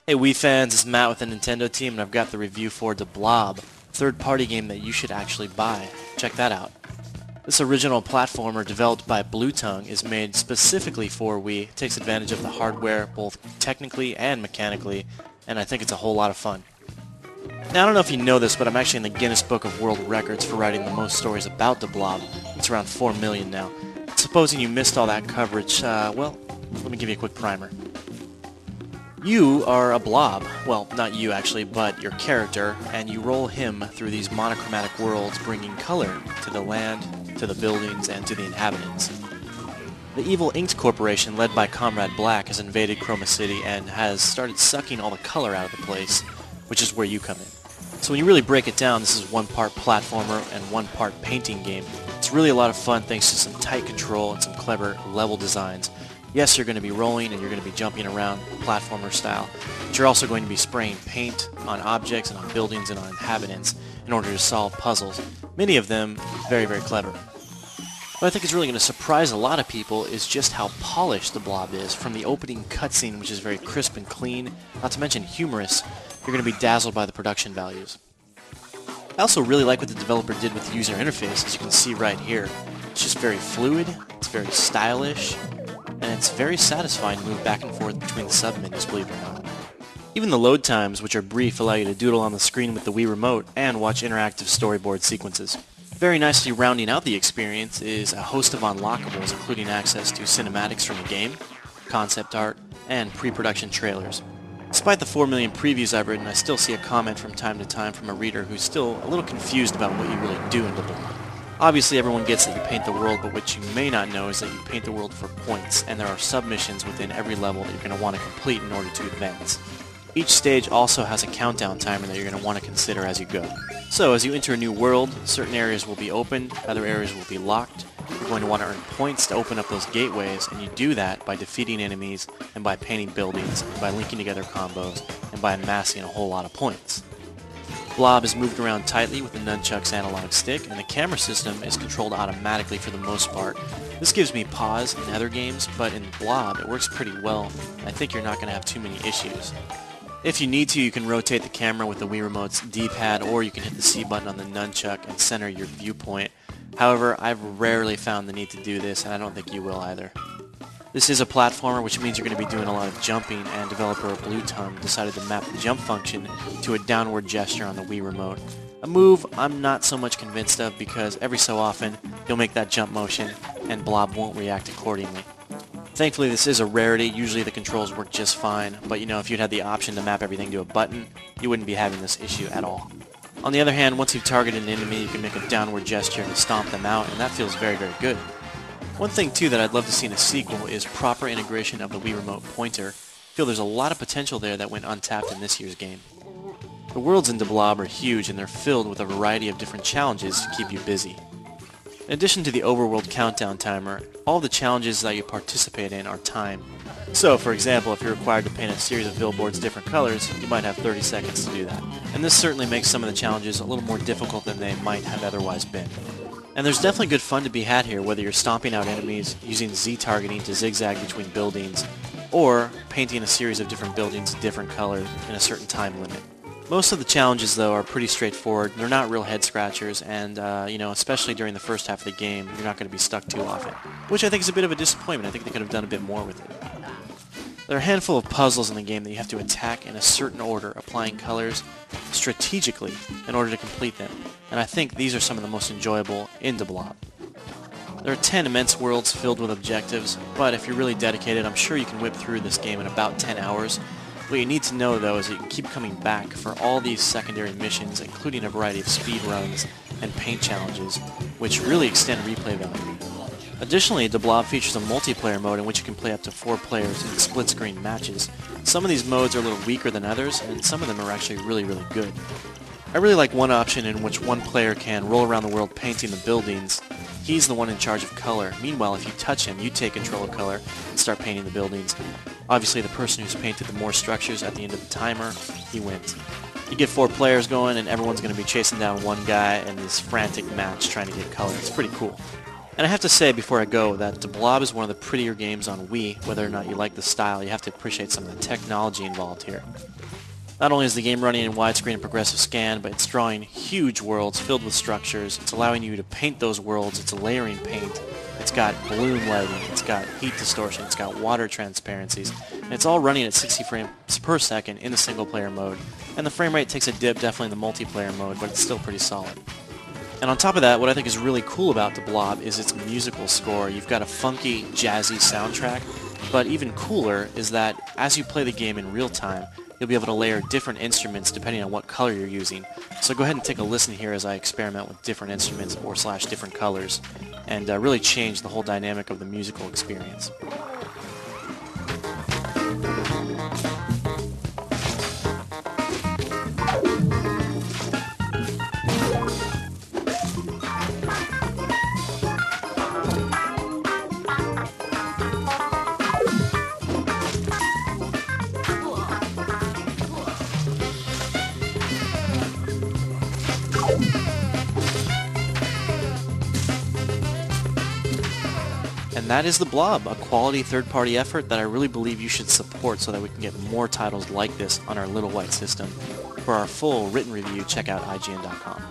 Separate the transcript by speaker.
Speaker 1: Hey Wii fans, it's Matt with the Nintendo team, and I've got the review for Blob, a third-party game that you should actually buy. Check that out. This original platformer developed by Blue Tongue is made specifically for Wii. It takes advantage of the hardware both technically and mechanically, and I think it's a whole lot of fun. Now I don't know if you know this, but I'm actually in the Guinness Book of World Records for writing the most stories about Blob. It's around 4 million now. Supposing you missed all that coverage, well, let me give you a quick primer. You are a blob. Well, not you actually, but your character, and you roll him through these monochromatic worlds, bringing color to the land, to the buildings, and to the inhabitants. The evil Inked Corporation, led by Comrade Black, has invaded Chroma City and has started sucking all the color out of the place, which is where you come in. So when you really break it down, this is one part platformer and one part painting game. It's really a lot of fun thanks to some tight control and some clever level designs. Yes, you're going to be rolling and you're going to be jumping around platformer style, but you're also going to be spraying paint on objects and on buildings and on inhabitants in order to solve puzzles, many of them very, very clever. What I think is really going to surprise a lot of people is just how polished the Blob is. From the opening cutscene, which is very crisp and clean, not to mention humorous, you're going to be dazzled by the production values. I also really like what the developer did with the user interface, as you can see right here. It's just very fluid, it's very stylish, and it's very satisfying to move back and forth between the sub-menus, believe it or not. Even the load times, which are brief, allow you to doodle on the screen with the Wii Remote and watch interactive storyboard sequences. Very nicely rounding out the experience is a host of unlockables, including access to cinematics from the game, concept art, and pre-production trailers. Despite the 4 million previews I've written, I still see a comment from time to time from a reader who's still a little confused about what you really do in Blob. Obviously everyone gets that you paint the world, but what you may not know is that you paint the world for points, and there are submissions within every level that you're going to want to complete in order to advance. Each stage also has a countdown timer that you're going to want to consider as you go. So as you enter a new world, certain areas will be opened, other areas will be locked. You're going to want to earn points to open up those gateways, and you do that by defeating enemies, and by painting buildings, and by linking together combos, and by amassing a whole lot of points. Blob is moved around tightly with the nunchuck's analog stick, and the camera system is controlled automatically for the most part. This gives me pause in other games, but in Blob it works pretty well. I think you're not going to have too many issues. If you need to, you can rotate the camera with the Wii Remote's D-pad, or you can hit the C button on the nunchuck and center your viewpoint. However, I've rarely found the need to do this, and I don't think you will either. This is a platformer, which means you're going to be doing a lot of jumping, and developer Blue Tongue decided to map the jump function to a downward gesture on the Wii Remote. A move I'm not so much convinced of, because every so often you'll make that jump motion and Blob won't react accordingly. Thankfully this is a rarity. Usually the controls work just fine, but you know, if you'd had the option to map everything to a button, you wouldn't be having this issue at all. On the other hand, once you've targeted an enemy, you can make a downward gesture to stomp them out, and that feels very, very good. One thing too that I'd love to see in a sequel is proper integration of the Wii Remote pointer. I feel there's a lot of potential there that went untapped in this year's game. The worlds in Blob are huge, and they're filled with a variety of different challenges to keep you busy. In addition to the overworld countdown timer, all the challenges that you participate in are timed. So, for example, if you're required to paint a series of billboards different colors, you might have 30 seconds to do that. And this certainly makes some of the challenges a little more difficult than they might have otherwise been. And there's definitely good fun to be had here, whether you're stomping out enemies, using Z-targeting to zigzag between buildings, or painting a series of different buildings different colors in a certain time limit. Most of the challenges, though, are pretty straightforward. They're not real head-scratchers, and, especially during the first half of the game, you're not going to be stuck too often. Which I think is a bit of a disappointment. I think they could have done a bit more with it. There are a handful of puzzles in the game that you have to attack in a certain order, applying colors strategically in order to complete them, and I think these are some of the most enjoyable in Blob. There are 10 immense worlds filled with objectives, but if you're really dedicated, I'm sure you can whip through this game in about 10 hours. What you need to know, though, is that you can keep coming back for all these secondary missions, including a variety of speed runs and paint challenges, which really extend replay value. Additionally, Blob features a multiplayer mode in which you can play up to 4 players in split-screen matches. Some of these modes are a little weaker than others, and some of them are actually really, really good. I really like one option in which one player can roll around the world painting the buildings. He's the one in charge of color. Meanwhile, if you touch him, you take control of color and start painting the buildings. Obviously, the person who's painted the more structures at the end of the timer, he wins. You get 4 players going, and everyone's going to be chasing down one guy in this frantic match trying to get color. It's pretty cool. And I have to say before I go that Blob is one of the prettier games on Wii. Whether or not you like the style, you have to appreciate some of the technology involved here. Not only is the game running in widescreen and progressive scan, but it's drawing huge worlds filled with structures. It's allowing you to paint those worlds. It's layering paint. It's got bloom lighting. It's got heat distortion. It's got water transparencies. And it's all running at 60 frames per second in the single-player mode. And the frame rate takes a dip definitely in the multiplayer mode, but it's still pretty solid. And on top of that, what I think is really cool about the Blob is its musical score. You've got a funky, jazzy soundtrack, but even cooler is that as you play the game in real time, you'll be able to layer different instruments depending on what color you're using. So go ahead and take a listen here as I experiment with different instruments or / different colors, and really change the whole dynamic of the musical experience. And that is the Blob, a quality third-party effort that I really believe you should support so that we can get more titles like this on our little white system. For our full written review, check out IGN.com.